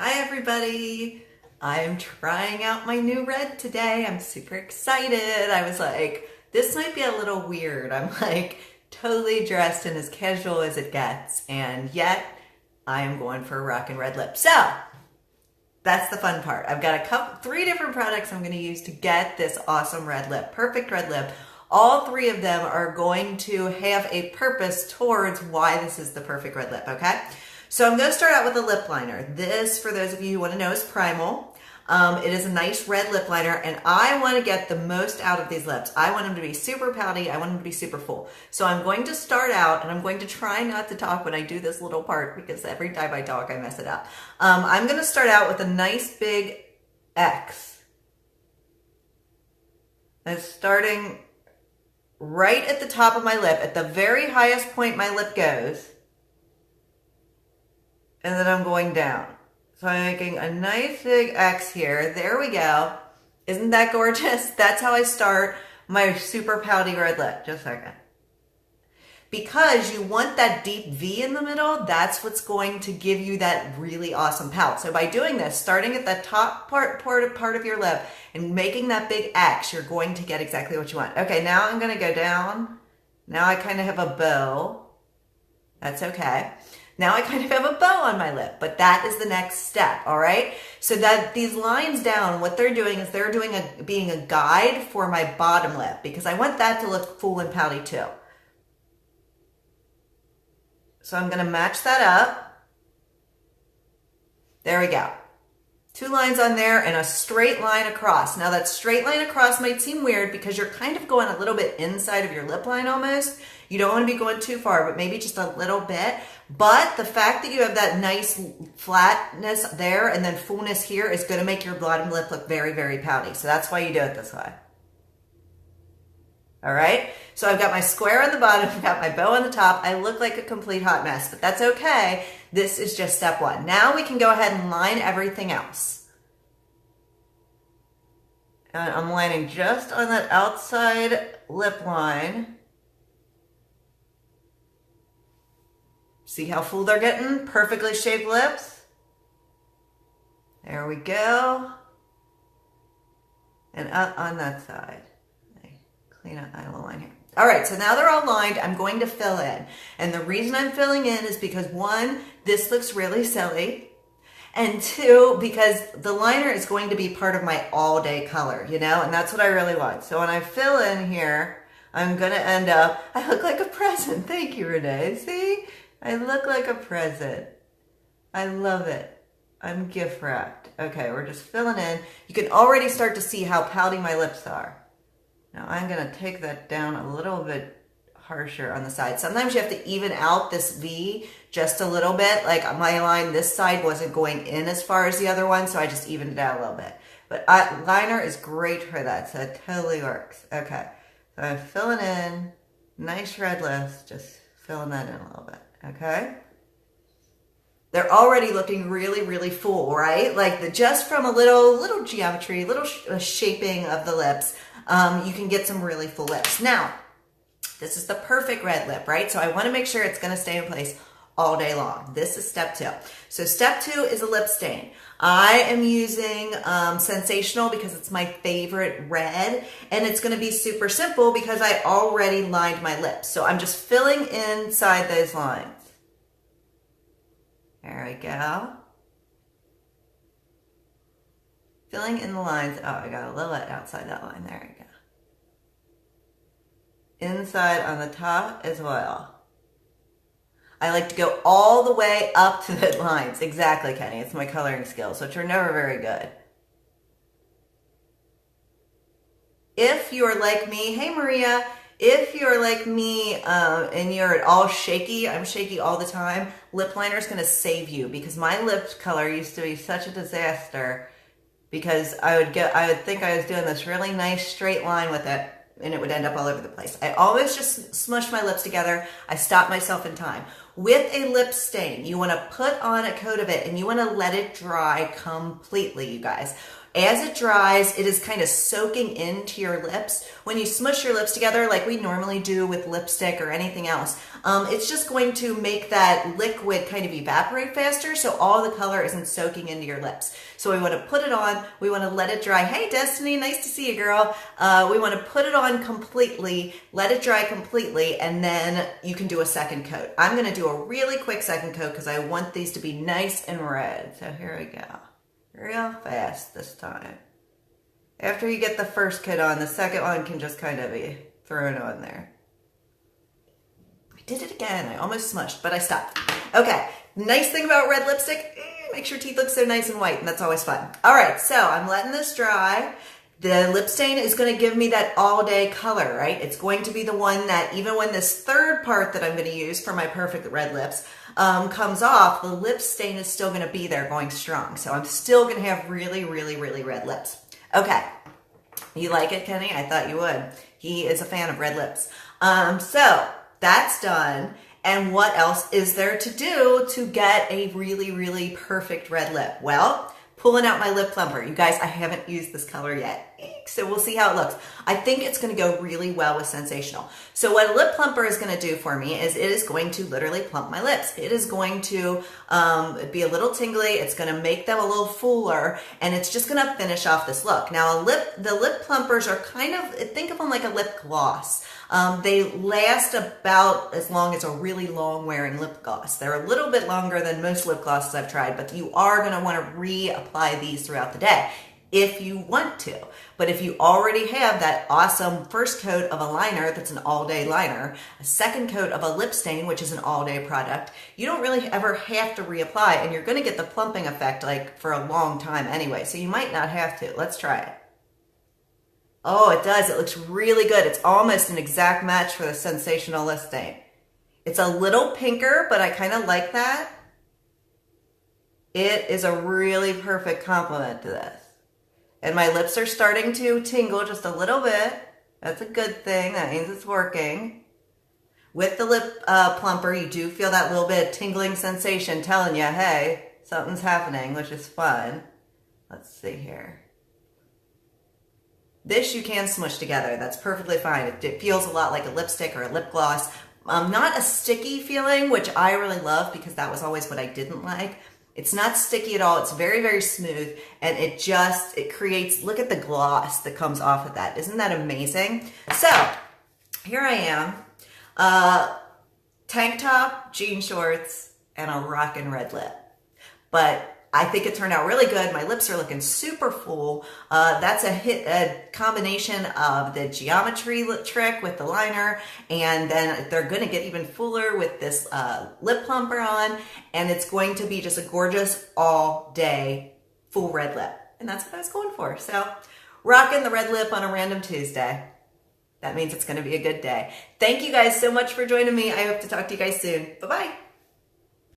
Hi everybody! I'm trying out my new red today. I'm super excited. I was like, this might be a little weird. I'm like totally dressed in as casual as it gets, and yet I am going for a rockin' red lip. So that's the fun part. I've got three different products I'm going to use to get this awesome red lip, perfect red lip. All three of them are going to have a purpose towards why this is the perfect red lip, okay? So I'm going to start out with a lip liner. This, for those of you who want to know, is Primal. It is a nice red lip liner, and I want to get the most out of these lips. I want them to be super pouty. I want them to be super full. So I'm going to start out, and I'm going to try not to talk when I do this little part, because every time I talk, I mess it up. I'm going to start out with a nice big X. And starting right at the top of my lip, at the very highest point my lip goes, and then I'm going down. So I'm making a nice big X here. There we go. Isn't that gorgeous? That's how I start my super pouty red lip. Just a second. Because you want that deep V in the middle, that's what's going to give you that really awesome pout. So by doing this, starting at the top part of your lip and making that big X, you're going to get exactly what you want. Okay, now I'm going to go down. Now I kind of have a bow. That's okay. Now I kind of have a bow on my lip, but that is the next step, all right? So that these lines down, what they're doing is they're being a guide for my bottom lip, because I want that to look full and pouty too. So I'm going to match that up. There we go. Two lines on there and a straight line across. Now that straight line across might seem weird because you're kind of going a little bit inside of your lip line almost. You don't want to be going too far, but maybe just a little bit. But the fact that you have that nice flatness there and then fullness here is going to make your bottom lip look very, very pouty. So that's why you do it this way. All right, so I've got my square on the bottom, I've got my bow on the top. I look like a complete hot mess, but that's okay. This is just step one. Now we can go ahead and line everything else. And I'm lining just on that outside lip line. See how full they're getting? Perfectly shaped lips. There we go. And up on that side. Clean up my little line here. All right, so now they're all lined. I'm going to fill in. And the reason I'm filling in is because one, this looks really silly. And two, because the liner is going to be part of my all day color, you know, and that's what I really want. So when I fill in here, I'm going to end up, I look like a present. Thank you, Renee. See, I look like a present. I love it. I'm gift wrapped. Okay, we're just filling in. You can already start to see how pouty my lips are. Now I'm going to take that down a little bit harsher on the side. Sometimes you have to even out this V just a little bit. Like my line this side wasn't going in as far as the other one, so I just evened it out a little bit. But liner is great for that, so it totally works. Okay, so I'm filling in, nice red lips, just filling that in a little bit, okay? They're already looking really, really full, right? Like just from a little geometry, little shaping of the lips, you can get some really full lips. Now, this is the perfect red lip, right? So I want to make sure it's going to stay in place all day long. This is step two. So step two is a lip stain. I am using Sensational because it's my favorite red, and it's going to be super simple because I already lined my lips. So I'm just filling inside those lines. There we go. Filling in the lines. Oh, I got a little bit outside that line. There we go. Inside on the top as well. I like to go all the way up to the lines. Exactly, Kenny. It's my coloring skills, which are never very good. If you're like me, hey Maria, if you're like me and you're all shaky, I'm shaky all the time, lip liner is going to save you, because my lip color used to be such a disaster because I would think I was doing this really nice straight line with it, and it would end up all over the place. I always just smush my lips together. I stop myself in time. With a lip stain, you want to put on a coat of it and you want to let it dry completely, you guys. As it dries, it is kind of soaking into your lips. When you smush your lips together like we normally do with lipstick or anything else, it's just going to make that liquid kind of evaporate faster, so all the color isn't soaking into your lips. So we want to put it on, we want to let it dry. Hey Destiny, nice to see you, girl. We want to put it on completely, let it dry completely, and then you can do a second coat. I'm going to do a really quick second coat because I want these to be nice and red. So here we go. Real fast this time. After you get the first coat on, the second one can just kind of be thrown on there. I did it again. I almost smushed, but I stopped. Okay, nice thing about red lipstick, makes your teeth look so nice and white, and that's always fun. All right, so I'm letting this dry. The lip stain is going to give me that all day color, right? It's going to be the one that even when this third part that I'm going to use for my perfect red lips comes off, the lip stain is still going to be there going strong. So I'm still going to have really, really, really red lips. Okay. You like it, Kenny? I thought you would. He is a fan of red lips. So that's done. And what else is there to do to get a really, really perfect red lip? Well, pulling out my lip plumper. You guys, I haven't used this color yet, so we'll see how it looks. I think it's going to go really well with Sensational. So what a lip plumper is going to do for me is it is going to literally plump my lips. It is going to be a little tingly. It's going to make them a little fuller, and it's just going to finish off this look. Now, the lip plumpers are kind of, think of them like a lip gloss. They last about as long as a really long wearing lip gloss. They're a little bit longer than most lip glosses I've tried, but you are going to want to reapply these throughout the day if you want to. But if you already have that awesome first coat of a liner that's an all-day liner, a second coat of a lip stain, which is an all-day product, you don't really ever have to reapply, and you're going to get the plumping effect like for a long time anyway, so you might not have to. Let's try it. Oh, it does. It looks really good. It's almost an exact match for the Sensational lip stain. It's a little pinker, but I kind of like that. It is a really perfect complement to this. And my lips are starting to tingle just a little bit. That's a good thing. That means it's working. With the lip plumper, you do feel that little bit of tingling sensation telling you, hey, something's happening, which is fun. Let's see here. This you can smush together. That's perfectly fine. It feels a lot like a lipstick or a lip gloss. Not a sticky feeling, which I really love because that was always what I didn't like. It's not sticky at all. It's very, very smooth, and it creates, look at the gloss that comes off of that. Isn't that amazing? So here I am, tank top, jean shorts, and a rockin' red lip. But I think it turned out really good. My lips are looking super full. That's a combination of the geometry trick with the liner, and then they're going to get even fuller with this lip plumper on, and it's going to be just a gorgeous all-day full red lip. And that's what I was going for. So, rocking the red lip on a random Tuesday. That means it's going to be a good day. Thank you guys so much for joining me. I hope to talk to you guys soon. Bye-bye.